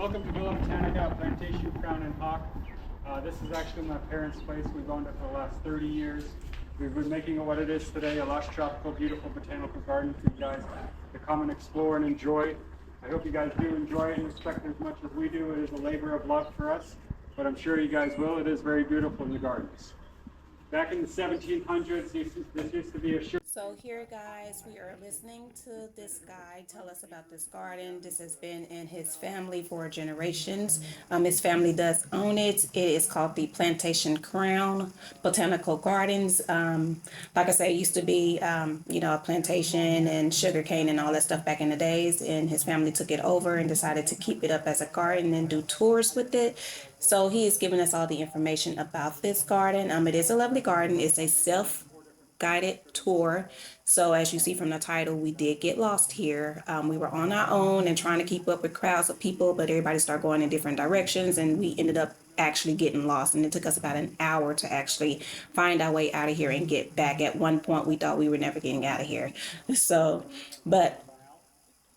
Welcome to Villa Botanica, Plantation Crown and Hawk. This is actually my parents' place. We've owned it for the last 30 years. We've been making it what it is today, a lush, tropical, beautiful botanical garden for you guys to come and explore and enjoy. I hope you guys do enjoy it and respect it as much as we do. It is a labor of love for us, but I'm sure you guys will. It is very beautiful in the gardens. Back in the 1700s, this used to be a sugar. So here, guys, we are listening to this guy tell us about this garden. This has been in his family for generations. His family does own it. It is called the Plantation Crown Botanical Gardens. Like I said, it used to be, a plantation and sugar cane and all that stuff back in the days. And his family took it over and decided to keep it up as a garden and do tours with it. So he is giving us all the information about this garden. It is a lovely garden. It's a self-guided tour. So as you see from the title, we did get lost here. We were on our own and trying to keep up with crowds of people, but everybody started going in different directions and we ended up actually getting lost. And it took us about an hour to actually find our way out of here and get back. At one point, we thought we were never getting out of here. But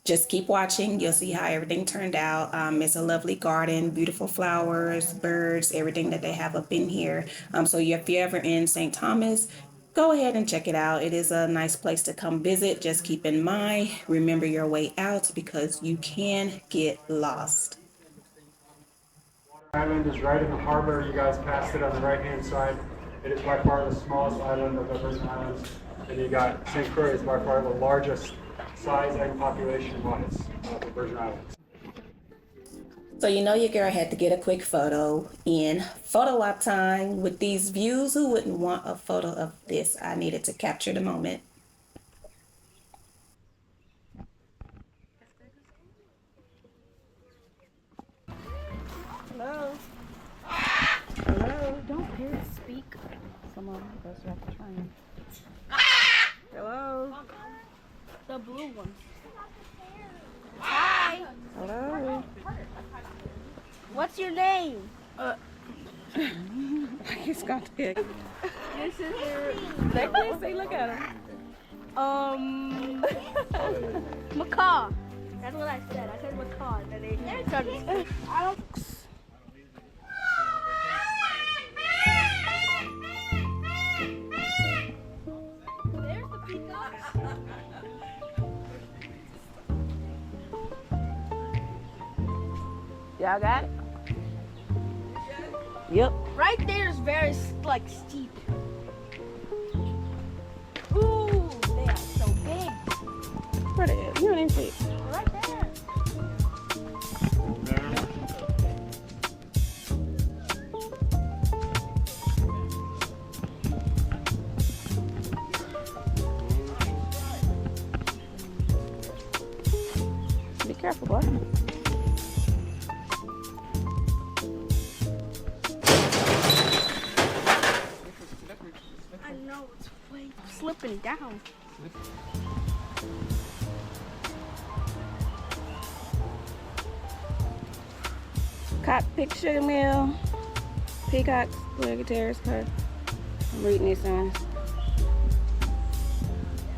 just keep watching. You'll see how everything turned out. It's a lovely garden, beautiful flowers, birds, everything that they have up in here. So if you're ever in St. Thomas, go ahead and check it out. It is a nice place to come visit. Just keep in mind, remember your way out because you can get lost. Island is right in the harbor. You guys passed it on the right-hand side. It is by far the smallest island of the Virgin Islands. And you got St. Croix is by far the largest size and population-wise of the Virgin Islands. So your girl had to get a quick photo in photo op time with these views. Who wouldn't want a photo of this? I needed to capture the moment. Hello. Hello. Don't dare to speak. Someone goes off the train. Hello. The blue one. Hi. Hello. What's your name? He's got to pick. This is your necklace. Say, look at him. Macaw. That's what I said. I said macaw. And then they started. I don't. There's the peacock. Y'all got it? Yep. Right there is very steep. Ooh, they are so big. Where they at? You didn't see. Right there. Be careful, boy. I know it's way slipping down. Cockpit Sugar Mill, Peacocks, Political Terrace Car. I'm reading these signs.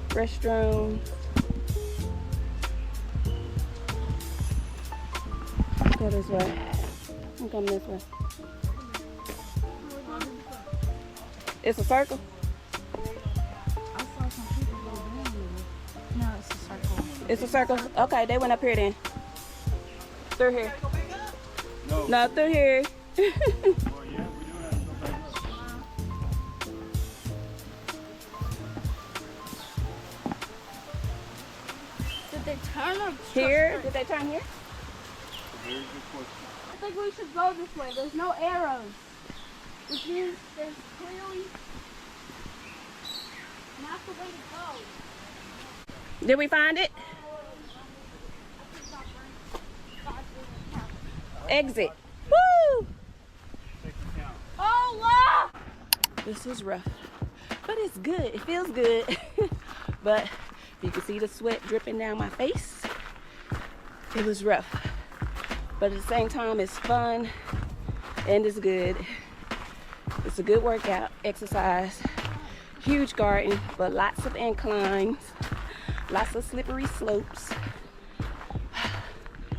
Restroom. Go this way. I'm coming this way. It's a circle. I saw some people go down. No, it's a circle. It's a circle. Okay, they went up here then. Through here. No, through here. Did they turn or Here? Did they turn here? I think we should go this way. There's no arrows. Which means there's clearly not the way to go. Did we find it? Exit. Woo! Oh, wow! This is rough, but it's good. It feels good. But you can see the sweat dripping down my face. It was rough, but at the same time, it's fun and it's good. It's a good workout, exercise. Huge garden, but lots of inclines, lots of slippery slopes.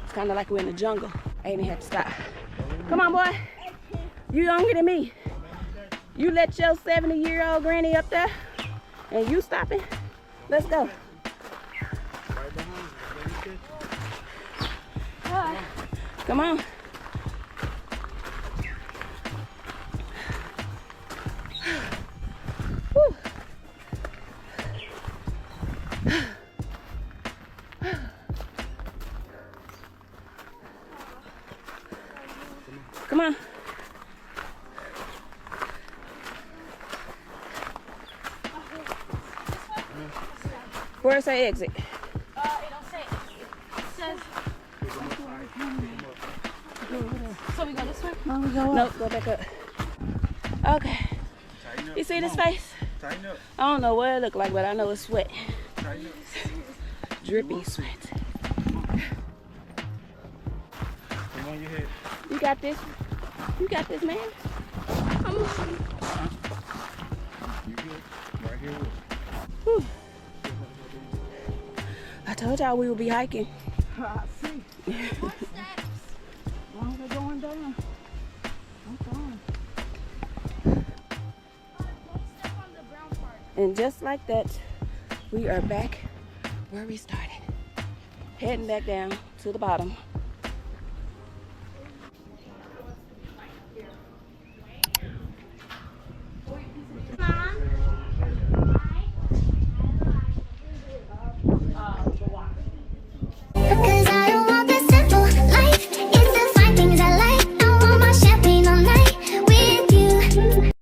It's kind of like we're in the jungle. Aiden had to stop. Come on, boy. You younger than me. You let your 70-year-old granny up there and you stopping? Let's go. Come on. Whew. Come on. Where's our exit? It don't say. It says. So we go this way? Nope, go back up. Okay. You see this face? Tighten up. I don't know what it look like, but I know it's sweat. Tighten up. Drippy sweat. Come on your head. You got this. You got this, man. You good? Right here with Whew. I told y'all we would be hiking. More steps. Long as we're going down. I'm fine. Don't step on the brown part. And just like that, we are back where we started. Heading back down to the bottom.